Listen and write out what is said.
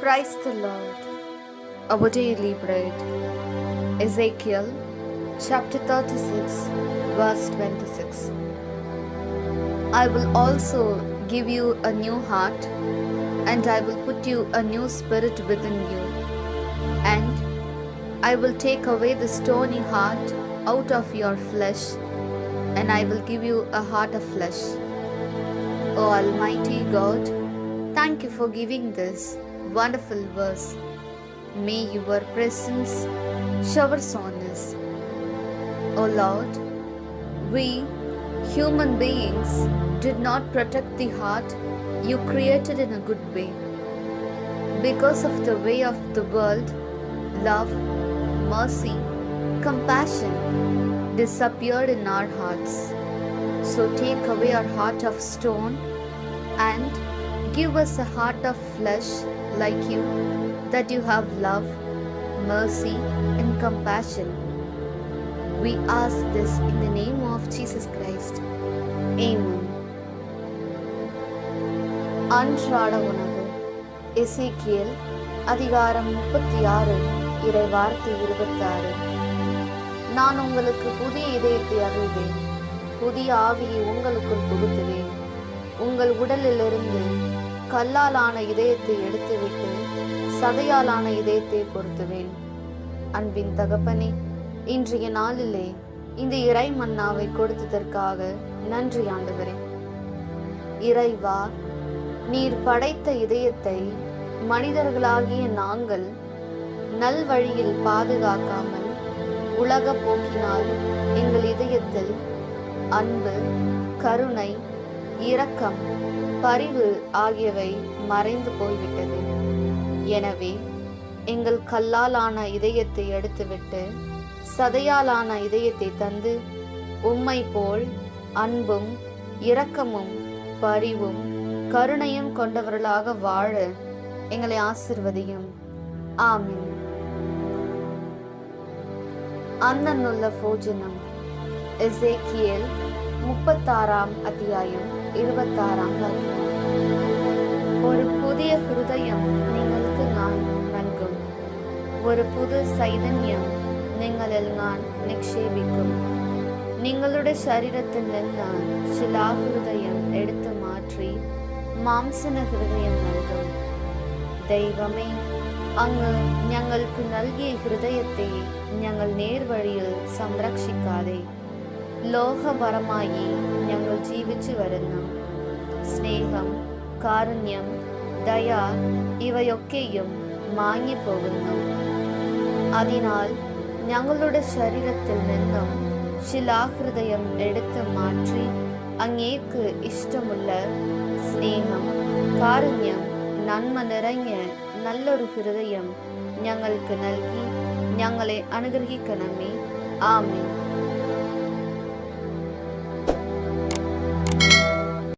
Praise the Lord. Our daily bread. Ezekiel chapter 36, verse 26. I will also give you a new heart, and I will put you a new spirit within you, and I will take away the stony heart out of your flesh, and I will give you a heart of flesh. O Almighty God, thank you for giving this wonderful verse. May your presence showers on us. O Lord, we human beings did not protect the heart you created in a good way. Because of the way of the world, love, mercy, compassion disappeared in our hearts. So take away our heart of stone and give us a heart of flesh like you, that you have love, mercy, and compassion. We ask this in the name of Jesus Christ. Amen. அன்றாட உணவு. எசேக்கியேல் அதிகாரம் 36 இறை வார்த்தை 26. நான் உங்களுக்கு புதிய இதயத்தை அருள்வேன், புதிய ஆவியை உங்களுக்குள் புகுத்துவேன். உங்கள் உடலிலிருந்து கல்லாலான இதயத்தை எடுத்துவிட்டு சதையாலான இதயத்தை பொருத்துவேன். அன்பின் தகப்பனே, இன்றைய நாளிலே இந்த இறை மன்னாவை கொடுத்ததற்காக நன்றி ஆண்டவரே. இறைவா, நீர் படைத்த இதயத்தை மனிதர்களாகிய நாங்கள் நல்வழியில் பாதுகாக்காமல் உலக போக்கினால் எங்கள் இதயத்தில் அன்பு, கருணை, இரக்கம், பரிவு ஆகியவை மறைந்து போய்விட்டது. எனவே எங்கள் கல்லாலான இதயத்தை எடுத்துவிட்டு சதையாலான இதயத்தை தந்து உம்மை போல் அன்பும் இரக்கமும் பரிவும் கருணையும் கொண்டவர்களாக வாழ எங்களை ஆசிர்வதியும். ஆமென். அன்னன்னுள்ள போஜனம். எசேக்கியேல் 36 அத்தியாயம் 26 வாக்கியம். ஒரு புதிய ஹிருதயம் നിങ്ങൾക്ക് ഞാൻ നൽകും, ഒരു പുതു ചൈതന്യം നിങ്ങളിൽ ഞാൻ നിക്ഷേപിക്കും. നിങ്ങളുടെ ശരീരത്തിൽ നിന്ന് ശിലാഹൃദയം എടുത്തു മാറ്റി മാംസന ഹൃദയം നൽകും. ദൈവമേ, അങ്ങ് ഞങ്ങൾക്ക് നൽകിയ ഹൃദയത്തെ ഞങ്ങൾ നേർവഴിയിൽ സംരക്ഷിക്കാതെ ലോകപരമായി ഞങ്ങൾ ജീവിച്ചു വരുന്നു. സ്നേഹം, കാരുണ്യം, ദയ ഇവയൊക്കെയും മാഞ്ഞുപോകുന്നു. അതിനാൽ ഞങ്ങളുടെ ശരീരത്തിൽ നിന്നും ശിലാഹൃദയം എടുത്തു മാറ്റി അങ്ങേക്ക് ഇഷ്ടമുള്ള സ്നേഹം, കാരുണ്യം, നന്മ നിറഞ്ഞ നല്ലൊരു ഹൃദയം ഞങ്ങൾക്ക് നൽകി ഞങ്ങളെ അനുഗ്രഹിക്കണമേ. ആമേൻ.